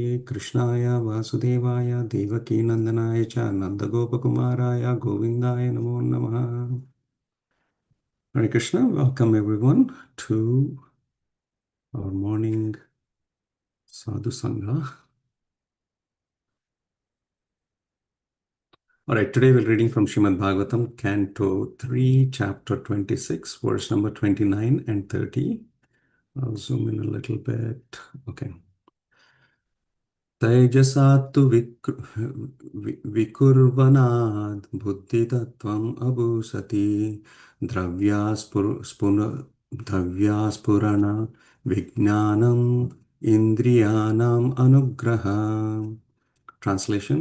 कृष्णाय वासुदेवाय देवकीनन्दनाय च नन्दगोपकुमाराय गोविन्दाय नमो नमः. Hare Krishna, welcome everyone to our morning sadhu sangha. Alright, today we're reading from Srimad Bhagavatam, Canto 3, Chapter 26, verse number 29 and 30. I'll zoom in a little bit. Okay. तैजसात्तु विकुर्वनाद् बुद्धितत्त्वम् अभूषति द्रव्यास्फुरण विज्ञानम् इन्द्रियाणाम् अनुग्रह. Translation: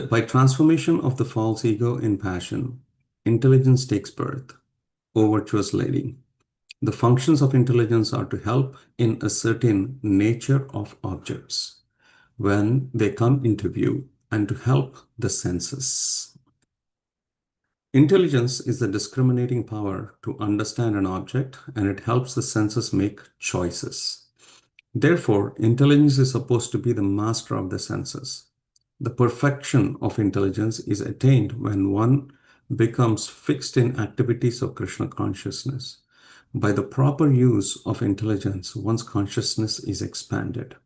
by transformation of the false ego in passion, intelligence takes birth. O virtuous lady, the functions of intelligence are to help in ascertain nature of objects when they come into view and to help the senses. Intelligence is the discriminating power to understand an object, and it helps the senses make choices. Therefore, intelligence is supposed to be the master of the senses. The perfection of intelligence is attained when one becomes fixed in activities of Krishna consciousness. By the proper use of intelligence, one's consciousness is expanded.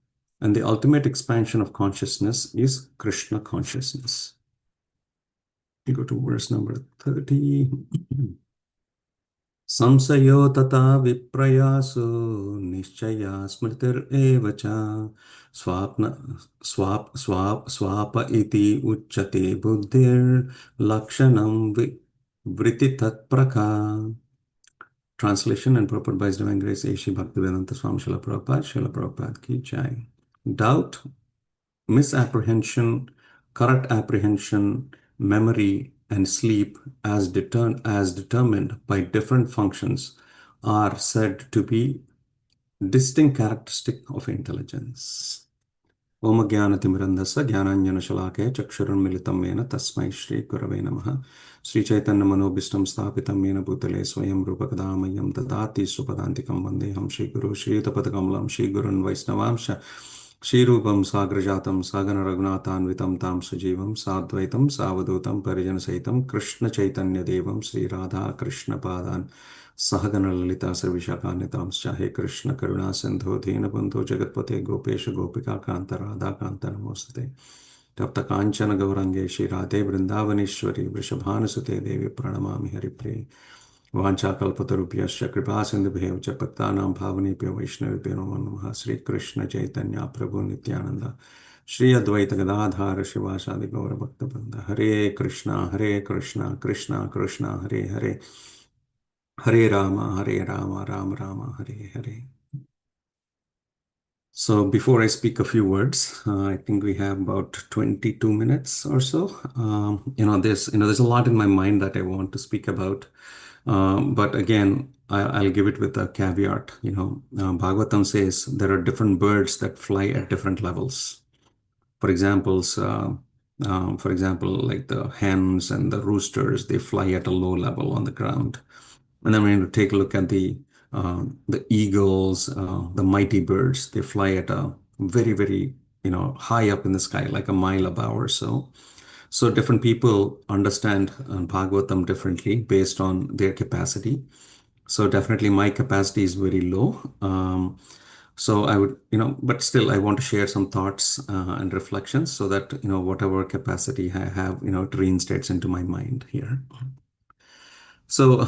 And the ultimate expansion of consciousness is Krishna consciousness. We go to verse number 30. Samsayo tata viprayaso nishchaya smritir evacha swapa iti uchate buddhir lakshanam vritti praka. Translation and purport by His Divine Grace A. Shri Bhaktivedanta Swami Srila Prabhupada, Srila Prabhupada ki jai. Doubt, misapprehension, correct apprehension, memory, and sleep as determined by different functions are said to be distinct characteristic of intelligence. Om Jnanatimirandhasya Jnananjana-shalakaya Chakshurunmilitam Yena Tasmai Shri Gurave Namaha. Sri Chaitanya Manobhishtam Sthapitam Yena Bhutale Swayam Rupa Kadamayam Dadati Supadantikam Vandeham Shri Guru Shri Tapadakamalam Shri Gurun Vaisnavamsha Shri Rupam Sagrajatam Sagana Raghunathanvitam Tam Sujivam Sadvaitam Savadutam Parijana Saitam Krishna Chaitanya Devam Sri Radha Krishna Padan Sahagana Lalita Sarvishakanitam He Krishna Karuna Sindhu Dina Bandhu Jagatpate Gopesha Gopika Kanta Radha Kanta Namostate Tapta Kanchana Gaurange Shri Radhe Vrindavaneshwari Vrishabhanasute Devi Pranamami Haripriye Vancha Kalpatarubhyascha Kripa Sindhubhyo Chapattanam Bhavanebhyo Vaishnavibhyo Namo Namaha. Sri Krishna Chaitanya Prabhu Nityananda Shri Advaita Gadadhara Shivasadi Gaura Bhakta Hare Krishna Krishna Krishna Hare Hare Hare Rama, Rama Rama, Hare Hare. So before I speak a few words, I think we have about 22 minutes or so. There's a lot in my mind that I want to speak about. But again, I'll give it with a caveat. Bhagavatam says there are different birds that fly at different levels. For example, like the hens and the roosters, they fly at a low level on the ground. And then we're going to take a look at the eagles, the mighty birds. They fly at a very, very, high up in the sky, like a mile above or so. So different people understand Bhagavatam differently based on their capacity. So definitely my capacity is very low. So I would, but still I want to share some thoughts and reflections so that, whatever capacity I have, it reinstates into my mind here. So,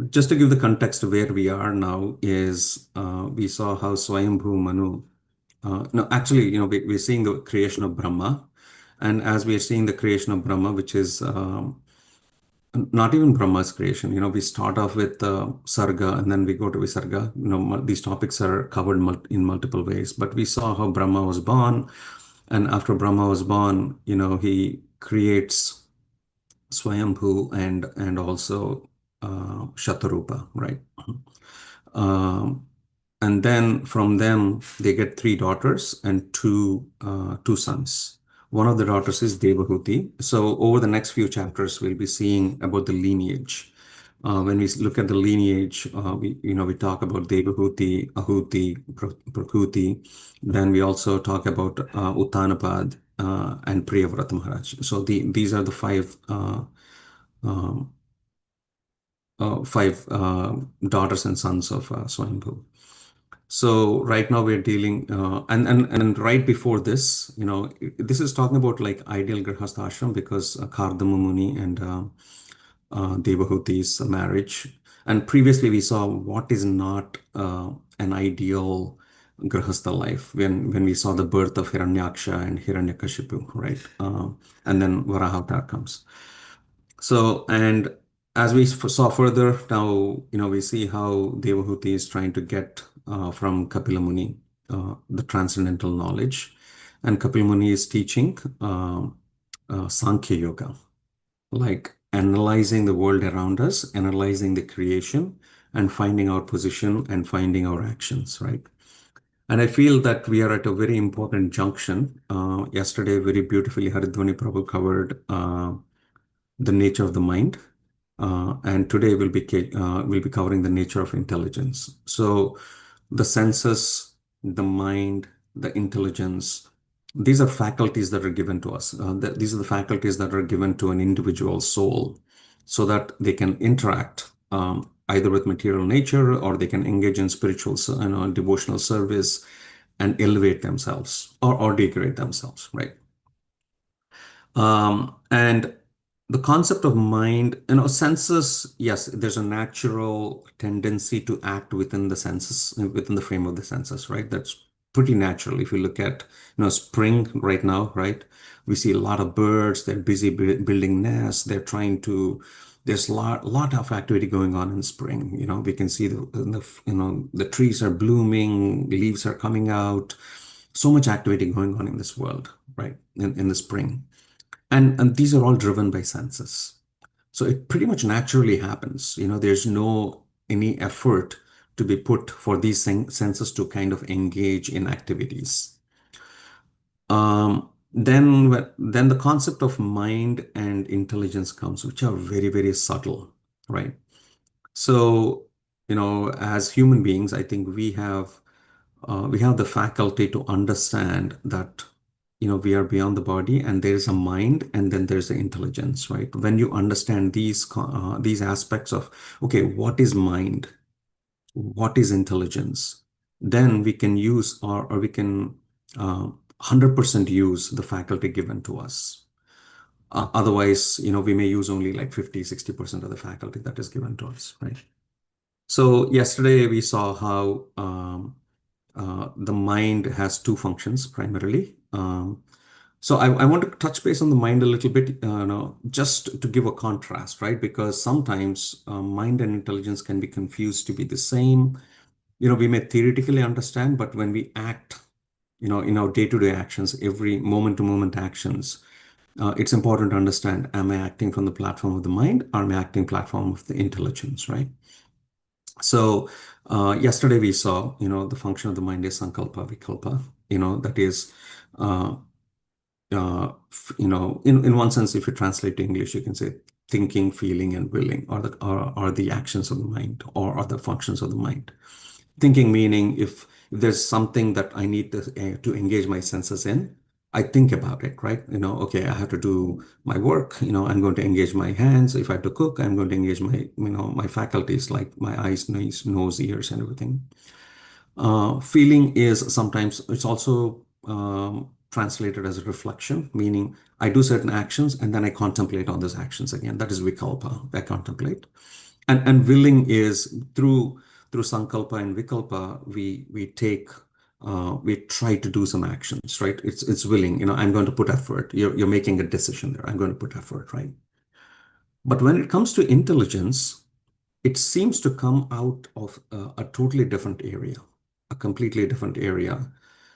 just to give the context of where we are now is we saw how Swayambhu Manu, no, actually, we're seeing the creation of Brahma. And as we are seeing the creation of Brahma, which is not even Brahma's creation, we start off with Sarga and then we go to Visarga. These topics are covered in multiple ways, but we saw how Brahma was born. And after Brahma was born, he creates Swayambhu and also Shatarupa, right? And then from them, they get three daughters and two sons. One of the daughters is Devahuti. So over the next few chapters, we'll be seeing about the lineage. When we look at the lineage, we talk about Devahuti, Ahuti, Prakruti. Then we also talk about Uttanapad and Priyavrata Maharaj. So these are the um, five daughters and sons of Swayambhu. So right now we're dealing, and right before this, this is talking about like ideal Grihastha ashram because Kardama Muni and Devahuti's marriage. And previously we saw what is not an ideal Grihastha life when we saw the birth of Hiranyaksha and Hiranyakashipu, right? And then Varaha comes. So, and as we saw further, now, we see how Devahuti is trying to get from Kapila Muni the transcendental knowledge. And Kapila Muni is teaching Sankhya Yoga, like analyzing the world around us, analyzing the creation, and finding our position and finding our actions, right? And I feel that we are at a very important junction. Yesterday, very beautifully, Haridwani Prabhu covered the nature of the mind. And today we'll be covering the nature of intelligence. So the senses, the mind, the intelligence, these are faculties that are given to us. These are the faculties that are given to an individual soul so that they can interact either with material nature or they can engage in spiritual, devotional service and elevate themselves or degrade themselves, right? And the concept of mind, senses, yes, there's a natural tendency to act within the senses, within the frame of the senses, right? That's pretty natural. If you look at, spring right now, right? We see a lot of birds, they're busy building nests, there's a lot of activity going on in spring. We can see the trees are blooming, leaves are coming out, so much activity going on in this world, right? In the spring. And these are all driven by senses. So it pretty much naturally happens. There's no any effort to be put for these senses to kind of engage in activities. Then the concept of mind and intelligence comes, which are very, very subtle, right? So, as human beings, I think we have the faculty to understand that we are beyond the body and there's a mind and then there's the intelligence, right? When you understand these aspects of, okay, what is mind, what is intelligence, then we can use or we can 100% use the faculty given to us. Otherwise, we may use only like 50-60% of the faculty that is given to us, right? So yesterday we saw how the mind has two functions primarily. So I want to touch base on the mind a little bit, just to give a contrast, right? Because sometimes mind and intelligence can be confused to be the same. We may theoretically understand, but when we act, in our day-to-day actions, every moment-to-moment actions, it's important to understand, am I acting from the platform of the mind or am I acting platform of the intelligence, right? So yesterday we saw, the function of the mind is sankalpa, vikalpa, that is, uh, in one sense, if you translate to English, you can say thinking, feeling, and willing are the actions of the mind or are the functions of the mind. Thinking meaning if there's something that I need to engage my senses in, I think about it, right? Okay, I have to do my work, I'm going to engage my hands. If I have to cook, I'm going to engage my faculties like my eyes, nose, ears, and everything. Feeling is sometimes it's also translated as a reflection, meaning I do certain actions and then I contemplate on those actions again. That is vikalpa, I contemplate. And willing is through sankalpa and vikalpa, we try to do some actions, right? It's willing, I'm going to put effort. You're making a decision there. I'm going to put effort, right? But when it comes to intelligence, it seems to come out of a totally different area, a completely different area.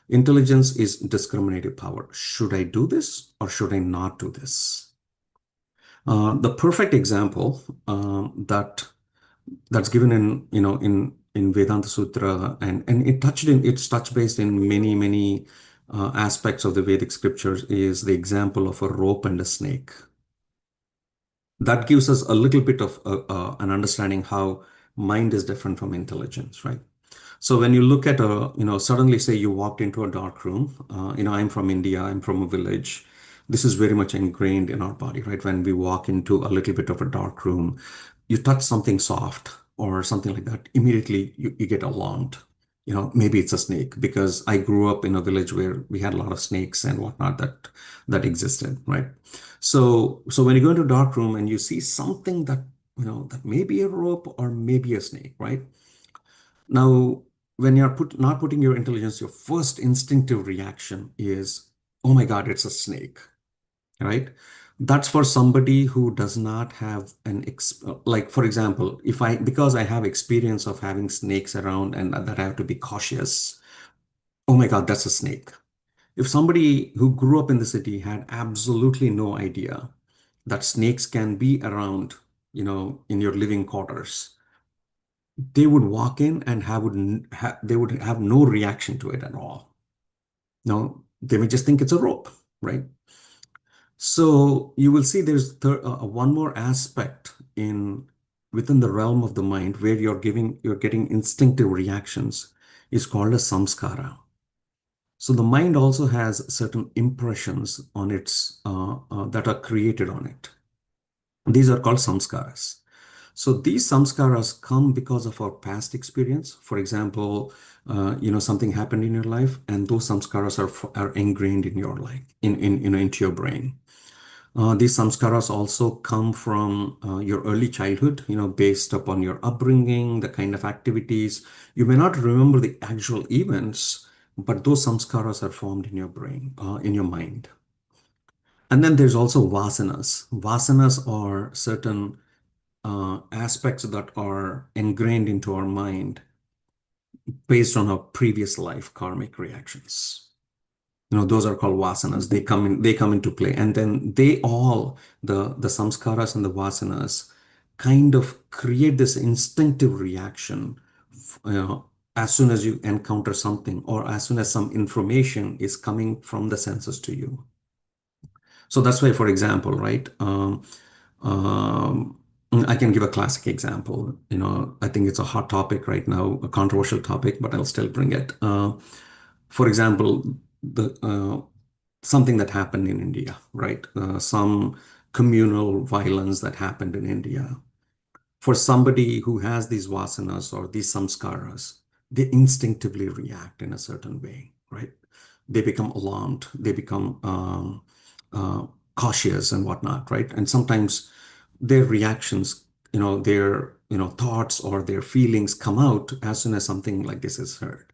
Intelligence is discriminative power. Should I do this or should I not do this? The perfect example that's given in Vedanta Sutra, and it's touch based in many aspects of the Vedic scriptures, is the example of a rope and a snake. that gives us a little bit of an understanding how mind is different from intelligence, right? So when you look at suddenly say you walked into a dark room, I'm from India, I'm from a village. This is very much ingrained in our body, right? When we walk into a little bit of a dark room, you touch something soft or something like that, immediately you get alarmed. Maybe it's a snake because I grew up in a village where we had a lot of snakes and whatnot that existed, right? So when you go into a dark room and you see something that may be a rope or maybe a snake, right? Now, when you're not putting your intelligence, your first instinctive reaction is, oh my God, it's a snake, right? That's for somebody who does not have like, for example, because I have experience of having snakes around and that I have to be cautious, oh my God, that's a snake. If somebody who grew up in the city had absolutely no idea that snakes can be around, in your living quarters, they would walk in and they would have no reaction to it at all. No, they may just think it's a rope, right? So you will see there's one more aspect in within the realm of the mind where you're getting instinctive reactions is called a samskara. So the mind also has certain impressions on its that are created on it. These are called samskaras. So these samskaras come because of our past experience. For example, something happened in your life, and those samskaras are ingrained in your life, into your brain. These samskaras also come from your early childhood, based upon your upbringing, the kind of activities. You may not remember the actual events, but those samskaras are formed in your brain, in your mind. And then there's also vasanas. Vasanas are certain aspects that are ingrained into our mind based on our previous life karmic reactions. Those are called vasanas. They come into play, and then the samskaras and the vasanas kind of create this instinctive reaction as soon as you encounter something or as soon as some information is coming from the senses to you. So that's why, for example, right? Um, I can give a classic example. I think it's a hot topic right now, a controversial topic, but I'll still bring it. For example, the something that happened in India, right? Some communal violence that happened in India. For somebody who has these vasanas or these samskaras, they instinctively react in a certain way, right? They become alarmed, they become cautious and whatnot, right? And sometimes their reactions, their thoughts or their feelings come out as soon as something like this is heard.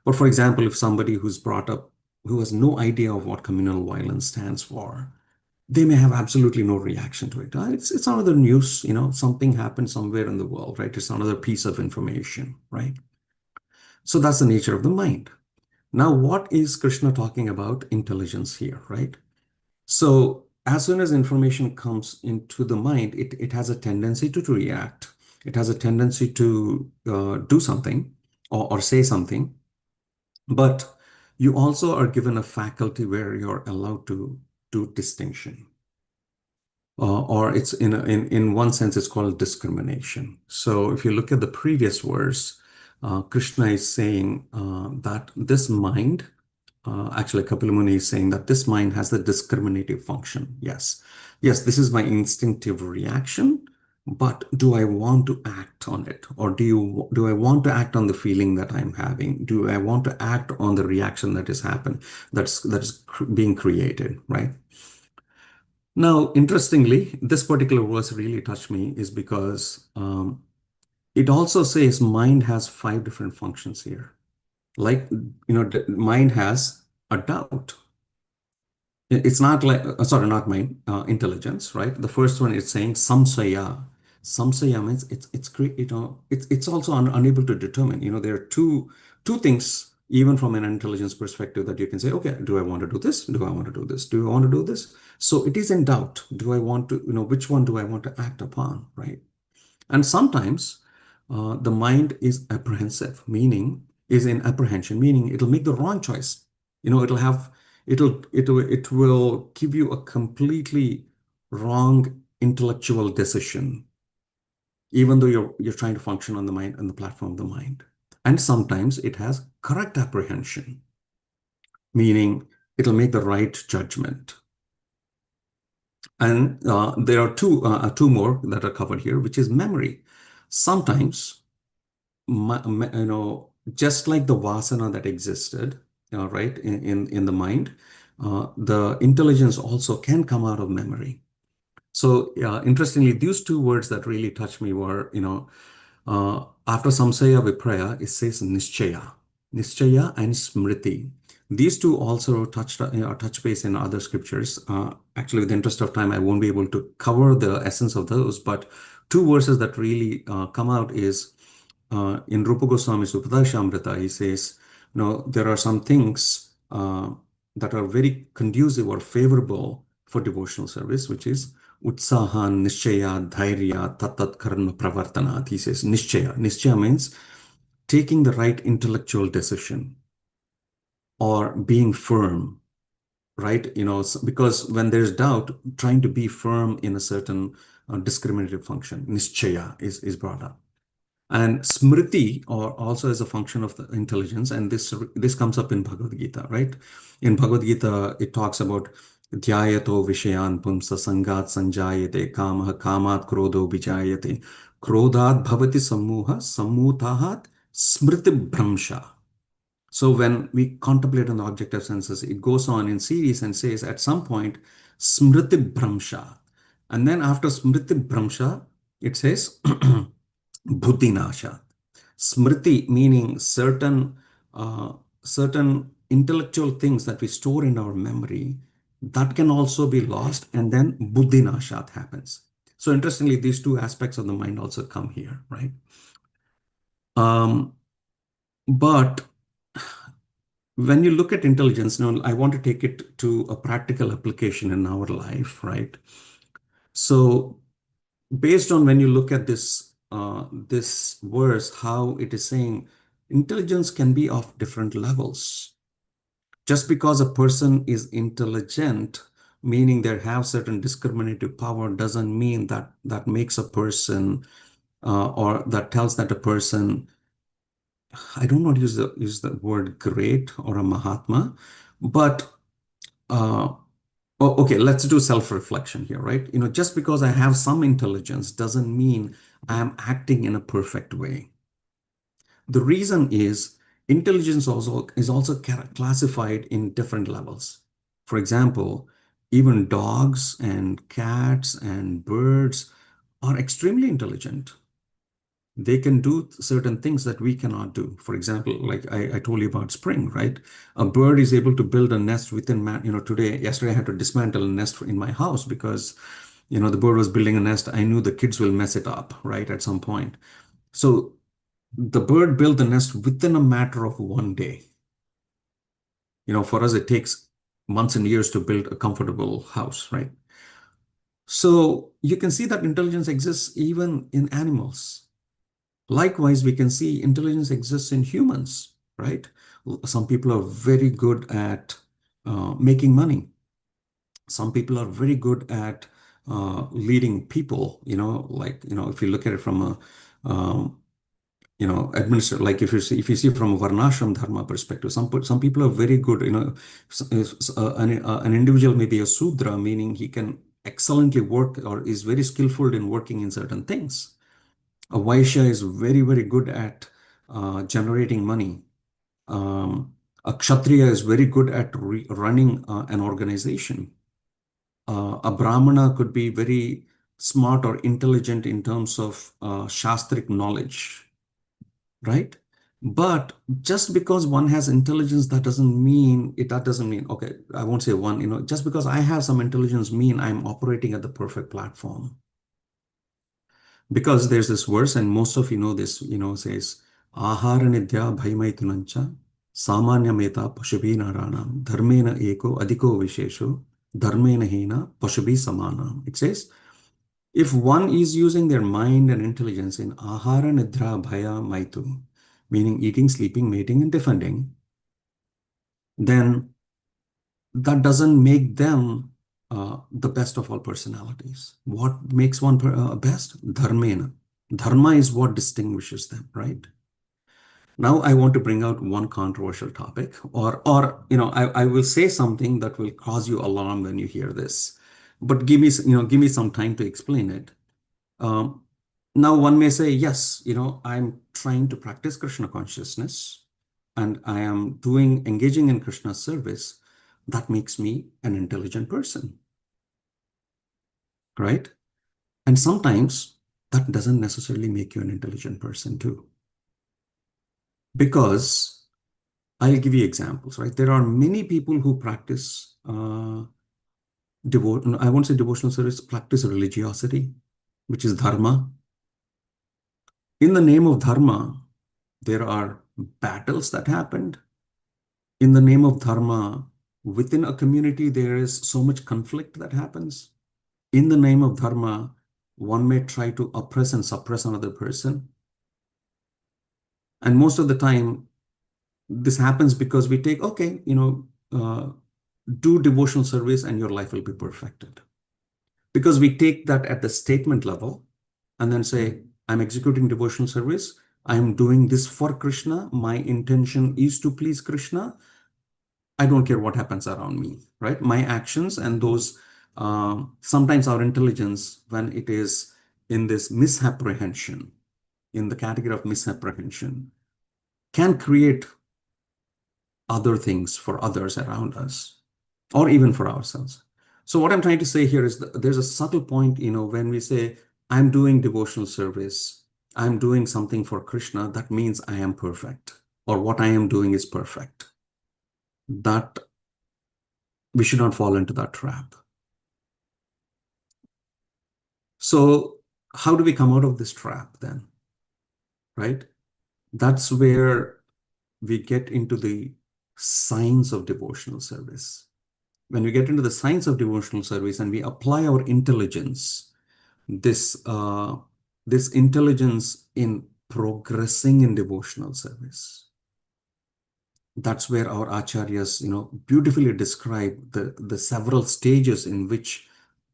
But for example, if somebody who's brought up who has no idea of what communal violence stands for, they may have absolutely no reaction to it. It's another news, something happened somewhere in the world, right? It's another piece of information, right? So that's the nature of the mind. Now, what is Krishna talking about intelligence here, right? So as soon as information comes into the mind, it has a tendency to react. It has a tendency to do something or say something. But you also are given a faculty where you're allowed to do distinction. Or it's in one sense, it's called discrimination. So if you look at the previous verse, Krishna is saying that this mind, actually, Kapila Muni is saying that this mind has the discriminative function. Yes. Yes, this is my instinctive reaction, but do I want to act on it? Or do I want to act on the feeling that I'm having? Do I want to act on the reaction that is happening, being created, right? Now, interestingly, this particular verse really touched me is because it also says mind has five different functions here. Like, the mind has a doubt. It's not like, sorry, not mind, intelligence, right? The first one is saying samsaya. Samsaya means it's also unable to determine. There are two things, even from an intelligence perspective, that you can say, okay, do I want to do this? Do I want to do this? Do I want to do this? So it is in doubt. Do I want to, which one do I want to act upon, right? And sometimes the mind is apprehensive, meaning is in apprehension, meaning it'll make the wrong choice. It'll have it will give you a completely wrong intellectual decision, even though you're trying to function on the mind, on the platform of the mind. And sometimes it has correct apprehension, meaning it'll make the right judgment. And there are two more that are covered here, which is memory. Sometimes, just like the vasana that existed, right, in the mind, the intelligence also can come out of memory. So, interestingly, these two words that really touched me were, after samsaya vipraya, it says nischaya and smriti. These two also touch base in other scriptures. Actually, with the interest of time, I won't be able to cover the essence of those, but two verses that really come out is in Rupa Goswami's Upadashamrita, he says, there are some things that are very conducive or favorable for devotional service, which is utsaha, nishchaya, dhairya, tatat karma pravartanat. He says nishchaya. Nishchaya means taking the right intellectual decision or being firm, right? Because when there's doubt, trying to be firm in a certain discriminative function, nishchaya is brought up. And smriti, or also as a function of the intelligence, and this comes up in Bhagavad Gita, right? In Bhagavad Gita, it talks about dhyayato vishayan pumsa sangat sanjayate kamaha kamat krodho vijayate krodhat bhavati sammuha sammutahat smriti bhramsha. So when we contemplate on the objective senses, it goes on in series and says at some point smriti bhramsha, and then after smriti bhramsha, it says Buddhinasha. Smriti meaning certain intellectual things that we store in our memory that can also be lost, and then Buddhinashat happens. So interestingly, these two aspects of the mind also come here, right? But when you look at intelligence, now I want to take it to a practical application in our life, right? So based on when you look at this verse, how it is saying intelligence can be of different levels. Just because a person is intelligent, meaning they have certain discriminative power, doesn't mean that that makes a person or that tells that a person, I don't want to use the word great or a Mahatma, but okay, let's do self-reflection here, right? Just because I have some intelligence doesn't mean I am acting in a perfect way. The reason is intelligence is also classified in different levels. For example, even dogs and cats and birds are extremely intelligent. They can do certain things that we cannot do. For example, like I told you about spring, right? A bird is able to build a nest within, yesterday I had to dismantle a nest in my house because, the bird was building a nest. I knew the kids will mess it up, right, at some point. So the bird built the nest within a matter of one day. For us, it takes months and years to build a comfortable house, right? So you can see that intelligence exists even in animals. Likewise, we can see intelligence exists in humans, right? Some people are very good at making money. Some people are very good at leading people, if you look at it from a, administer, like if you see from a varnashram dharma perspective, some people are very good, an individual may be a sudra, meaning he can excellently work or is very skillful in working in certain things. A Vaishya is very, very good at generating money. A Kshatriya is very good at running an organization. A Brahmana could be very smart or intelligent in terms of Shastric knowledge, right? But just because one has intelligence, that doesn't mean, okay, I won't say one, just because I have some intelligence mean I'm operating at the perfect platform. Because there's this verse, and most of you know this, says, Ahara nidya bhaimaitunancha samanya meta pashubi naranam dharmena eko adhiko vishesho dharmena hina pashubi samanam. It says, if one is using their mind and intelligence in ahara nidra bhaya maitu, meaning eating, sleeping, mating, and defending, then that doesn't make them the best of all personalities. What makes one best? Dharmena. Dharma is what distinguishes them, right? Now I want to bring out one controversial topic, or I will say something that will cause you alarm when you hear this. But give me some time to explain it. Um, Now one may say, yes, I'm trying to practice Krishna consciousness and I am engaging in Krishna's service. That makes me an intelligent person, right? And sometimes that doesn't necessarily make you an intelligent person too. Because I'll give you examples, right? There are many people who practice I won't say devotional service, practice religiosity, which is dharma. In the name of dharma, there are battles that happened. In the name of dharma, within a community, there is so much conflict that happens. In the name of dharma, one may try to oppress and suppress another person. And most of the time, this happens because we take, okay, do devotional service and your life will be perfected. Because we take that at the statement level and then say, I'm executing devotional service. I'm doing this for Krishna. My intention is to please Krishna. I don't care what happens around me, right? My actions and those, sometimes our intelligence, when it is in this misapprehension, in the category of misapprehension, can create other things for others around us or even for ourselves. So what I'm trying to say here is that there's a subtle point, when we say, I'm doing devotional service, I'm doing something for Krishna, that means I am perfect or what I am doing is perfect. That we should not fall into that trap. So how do we come out of this trap then? Right? That's where we get into the science of devotional service. When we get into the science of devotional service and we apply our intelligence, this intelligence in progressing in devotional service, that's where our acharyas, beautifully describe the several stages in which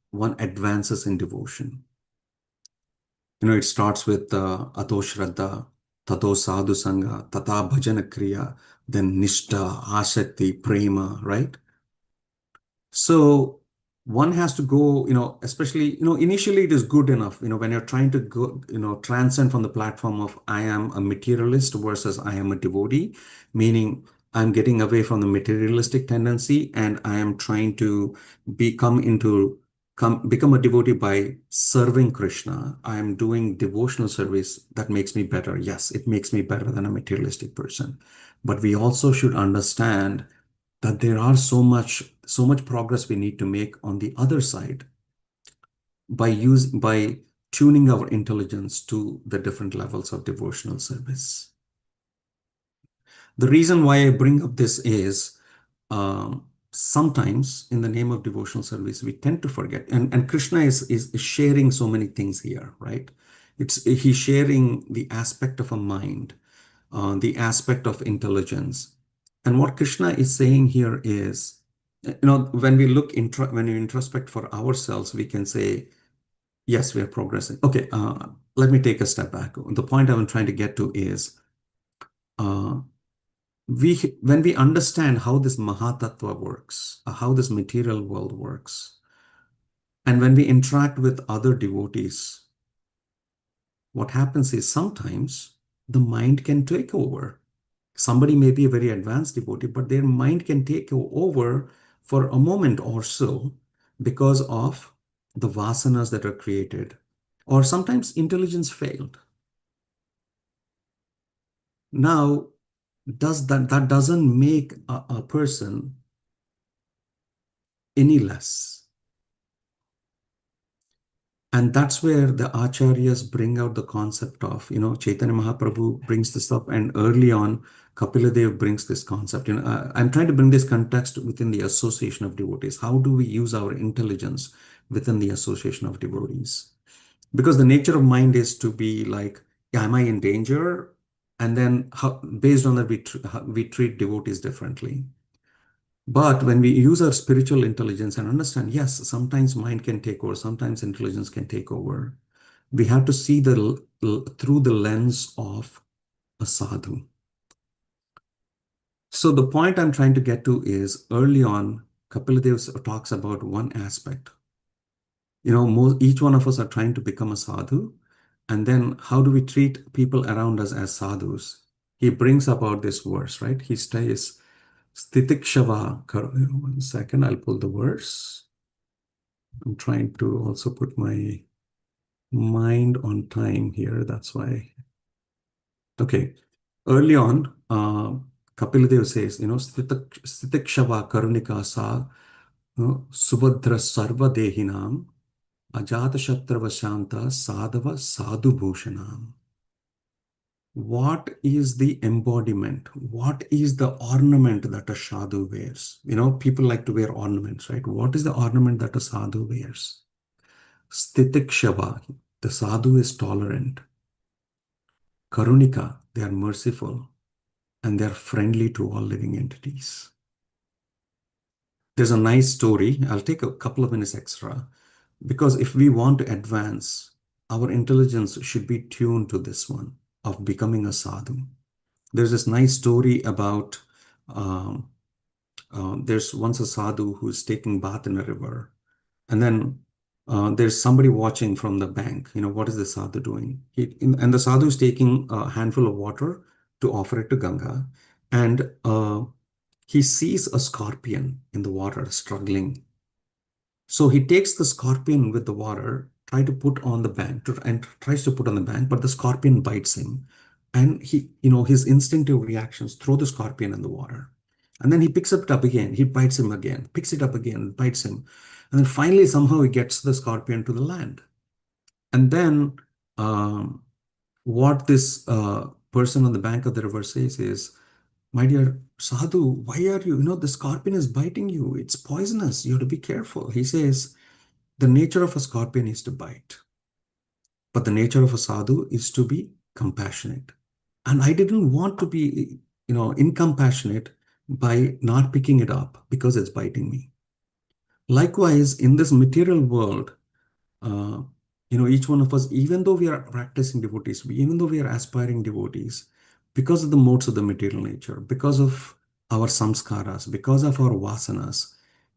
one advances in devotion. It starts with ato shraddha, tato sadhu sangha, tata bhajana kriya, then nishta, asakti, prema, right? So one has to go, especially, initially it is good enough, when you're trying to go, transcend from the platform of I am a materialist versus I am a devotee, meaning I'm getting away from the materialistic tendency and I am trying to become a devotee by serving Krishna. I am doing devotional service that makes me better. Yes, it makes me better than a materialistic person. But we also should understand that there are so much progress we need to make on the other side by tuning our intelligence to the different levels of devotional service. The reason why I bring up this is sometimes in the name of devotional service we tend to forget, and Krishna is sharing so many things here, right? He's sharing the aspect of a mind, the aspect of intelligence. And what Krishna is saying here is, when when we introspect for ourselves, we can say, yes, we are progressing. Okay, let me take a step back. The point I'm trying to get to is, uh, when we understand how this Mahatattva works, how this material world works, and when we interact with other devotees, what happens is sometimes the mind can take over. Somebody may be a very advanced devotee, but their mind can take over for a moment or so because of the vasanas that are created, or sometimes intelligence failed. Now, that doesn't make a person any less. And that's where the acharyas bring out the concept of, Chaitanya Mahaprabhu brings this up, and early on, Kapila Dev brings this concept. I'm trying to bring this context within the association of devotees. How do we use our intelligence within the association of devotees? Because the nature of mind is to be like, am I in danger? And then based on that, we treat devotees differently. But when we use our spiritual intelligence and understand, yes, sometimes mind can take over, sometimes intelligence can take over, we have to see through the lens of a sadhu. So the point I'm trying to get to is early on, Kapila talks about one aspect. Each one of us are trying to become a sadhu. And then how do we treat people around us as sadhus? He brings about this verse, right? He says, Stitikshava. 1 second, I'll pull the verse. I'm trying to also put my mind on time here. That's why. Okay. Early on, Kapila says, Stitikshava Karunika Sa Subhadra Sarva Dehinam Ajatashatrava Sadhava Sadhu Bhushanam. What is the embodiment? What is the ornament that a sadhu wears? People like to wear ornaments, right? What is the ornament that a sadhu wears? Stitikshava, the sadhu is tolerant. Karunika, they are merciful and they are friendly to all living entities. There's a nice story. I'll take a couple of minutes extra because if we want to advance, our intelligence should be tuned to this one of becoming a sadhu. There's this nice story about um, there's once a sadhu who's taking bath in a river, and then there's somebody watching from the bank. What is the sadhu doing? And the sadhu is taking a handful of water to offer it to Ganga, and he sees a scorpion in the water struggling. So he takes the scorpion with the water, and tries to put on the bank, but the scorpion bites him. And his instinctive reactions throw the scorpion in the water. And then he picks it up again, he bites him again, picks it up again, bites him. And then finally, somehow he gets the scorpion to the land. And then um, what this person on the bank of the river says is, my dear sadhu, why are the scorpion is biting you. It's poisonous. You have to be careful. He says, the nature of a scorpion is to bite, but the nature of a sadhu is to be compassionate. And I didn't want to be, incompassionate by not picking it up because it's biting me. Likewise, in this material world, uh, each one of us, even though we are practicing devotees, even though we are aspiring devotees, because of the modes of the material nature, because of our samskaras, because of our vasanas,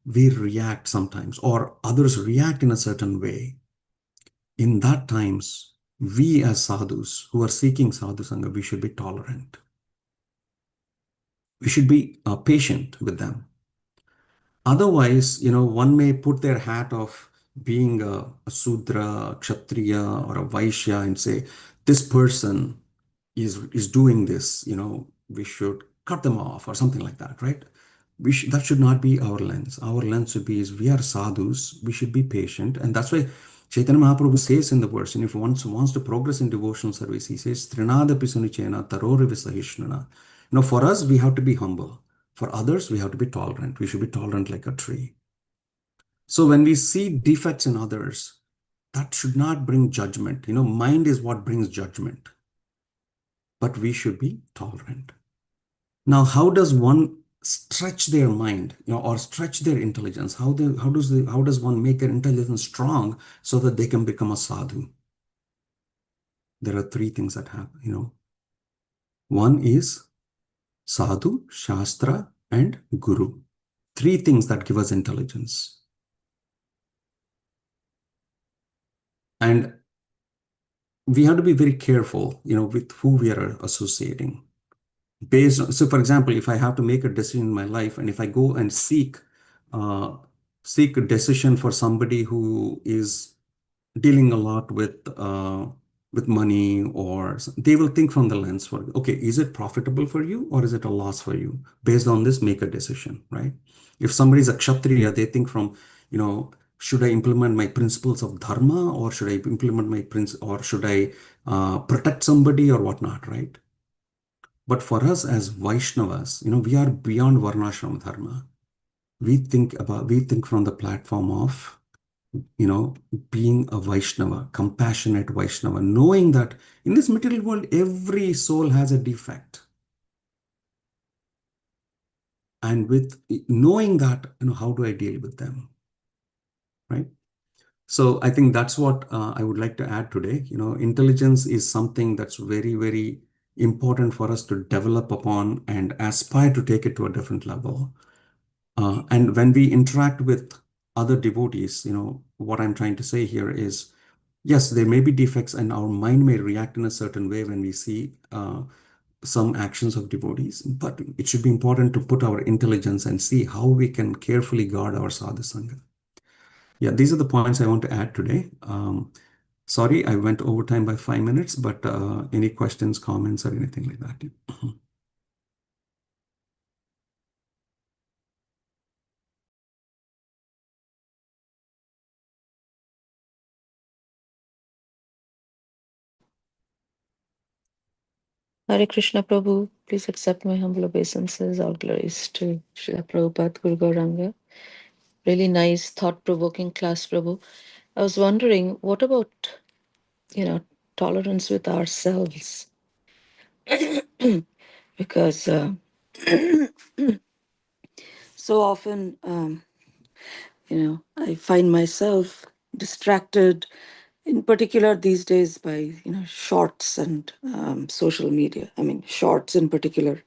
we react sometimes, or others react in a certain way. In that times, we as sadhus who are seeking sadhu sangha, we should be tolerant. We should be patient with them. Otherwise, one may put their hat of being a Sudra, Kshatriya, or a Vaishya and say, this person is doing this, we should cut them off or something like that, right? That should not be our lens. Our lens should be is we are sadhus, we should be patient. And that's why Chaitanya Mahaprabhu says in the verse, and if one wants to progress in devotional service, he says, Trinada Pisunichena Tarore Visahishnana. For us, we have to be humble. For others, we have to be tolerant. We should be tolerant like a tree. So when we see defects in others, that should not bring judgment. Mind is what brings judgment. But we should be tolerant. Now, how does one stretch their mind, or stretch their intelligence? How does one make their intelligence strong so that they can become a sadhu? There are three things that happen. One is sadhu, shastra, and guru. Three things that give us intelligence. And we have to be very careful, with who we are associating. So for example, if I have to make a decision in my life, and if I go and uh, seek a decision for somebody who is dealing a lot with money, or they will think from the lens for, okay, is it profitable for you or is it a loss for you? Based on this, make a decision, right? If somebody is a kshatriya, they think from, should I implement my principles of dharma, or should I implement or should I protect somebody or whatnot, right? But for us as Vaishnavas, we are beyond Varnashram Dharma. We think from the platform of, being a Vaishnava, compassionate Vaishnava, knowing that in this material world, every soul has a defect. and with knowing that, how do I deal with them, right? So I think that's what I would like to add today. Intelligence is something that's very, very important for us to develop upon and aspire to take it to a different level. And when we interact with other devotees, what I'm trying to say here is, yes, there may be defects and our mind may react in a certain way when we see some actions of devotees, but it should be important to put our intelligence and see how we can carefully guard our sadhu sangha. Yeah, these are the points I want to add today. Sorry, I went over time by 5 minutes, but any questions, comments, or anything like that? Hare Krishna Prabhu, please accept my humble obeisances. All glories to Srila Prabhupada Guru Gauranga. Really nice, thought-provoking class, Prabhu. I was wondering, what about, tolerance with ourselves? Because so often, I find myself distracted, in particular these days, by shorts and social media. I mean, shorts in particular.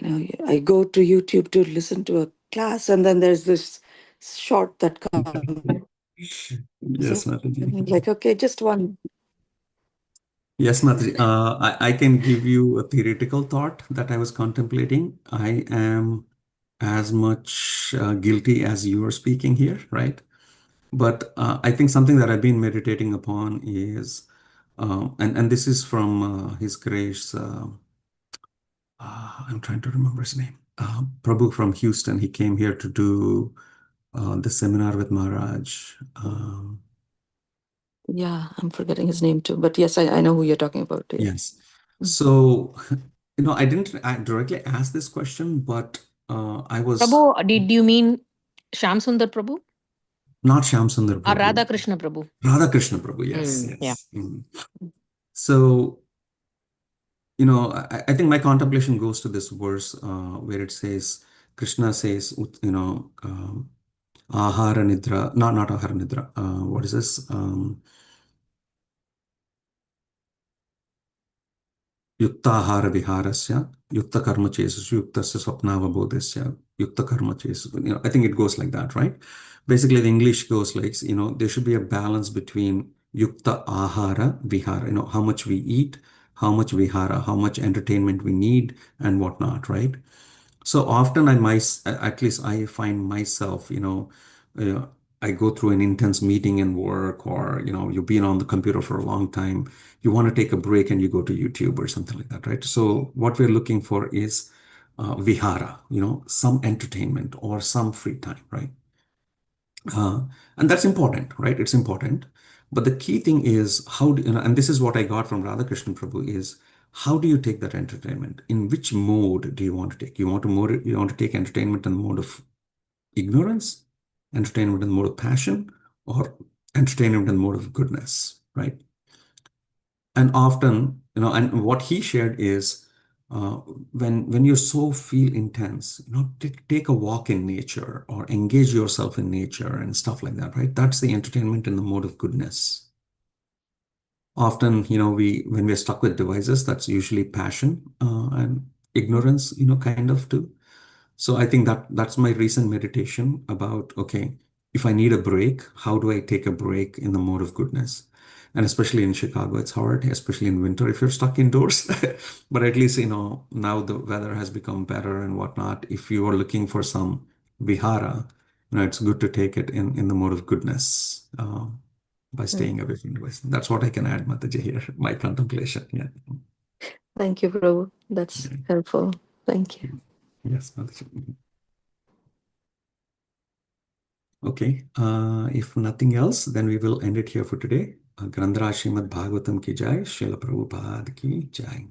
I go to YouTube to listen to a class, and then there's this short that comes. Yes, I'm Mataji. like, okay, just one. Yes, Mataji. I can give you a theoretical thought that I was contemplating. I am as much guilty as you are speaking here, right? But I think something that I've been meditating upon is, and this is from His Grace. I'm trying to remember his name. Prabhu from Houston. He came here to do the seminar with Maharaj. Yeah, I'm forgetting his name too. But yes, I know who you're talking about. Yeah. Yes. So, I didn't directly ask this question, but I was Prabhu, did you mean Shyam Sundar Prabhu not Shyam Sundar or Prabhu, Radha Krishna Prabhu? Radha Krishna Prabhu. Yes, Yeah. yes. So, I think my contemplation goes to this verse where it says, Krishna says, Ahara Nidra, not Ahara Nidra. What is this? Yuktahara viharasya, yukta karma chesu, yuktasya swapnavabodhasya, yukta karma chesu. I think it goes like that, right? Basically, the English goes like, there should be a balance between yukta ahara vihara, how much we eat, how much vihara, how much entertainment we need, and whatnot, right? So often at least I find myself, I go through an intense meeting in work, or, you've been on the computer for a long time. You want to take a break and you go to YouTube or something like that, right? So what we're looking for is vihara, some entertainment or some free time, right? Uh, and that's important, right? It's important. But the key thing is how do, and this is what I got from Radhakrishnan Prabhu is how do you take that entertainment? In which mode do you want to take? You want to take entertainment in the mode of ignorance, entertainment in the mode of passion, or entertainment in the mode of goodness, right? And often, and what he shared is uh, when you so feel intense, take a walk in nature or engage yourself in nature and stuff like that, right? That's the entertainment in the mode of goodness. Often, we when we're stuck with devices, that's usually passion and ignorance, kind of too. So I think that's my recent meditation about, okay, if I need a break, how do I take a break in the mode of goodness? And especially in Chicago, it's hard, especially in winter if you're stuck indoors. But at least, now the weather has become better and whatnot. If you are looking for some vihara, it's good to take it in the mode of goodness by Mm. staying away from devices. That's what I can add, Mataji, here, my contemplation. Yeah. Thank you, Prabhu. That's Yeah. helpful. Thank you. Yes, Mataji. Okay, if nothing else, then we will end it here for today. Grandhara Srimad Bhagavatam ki jai, Srila Prabhupada ki jai.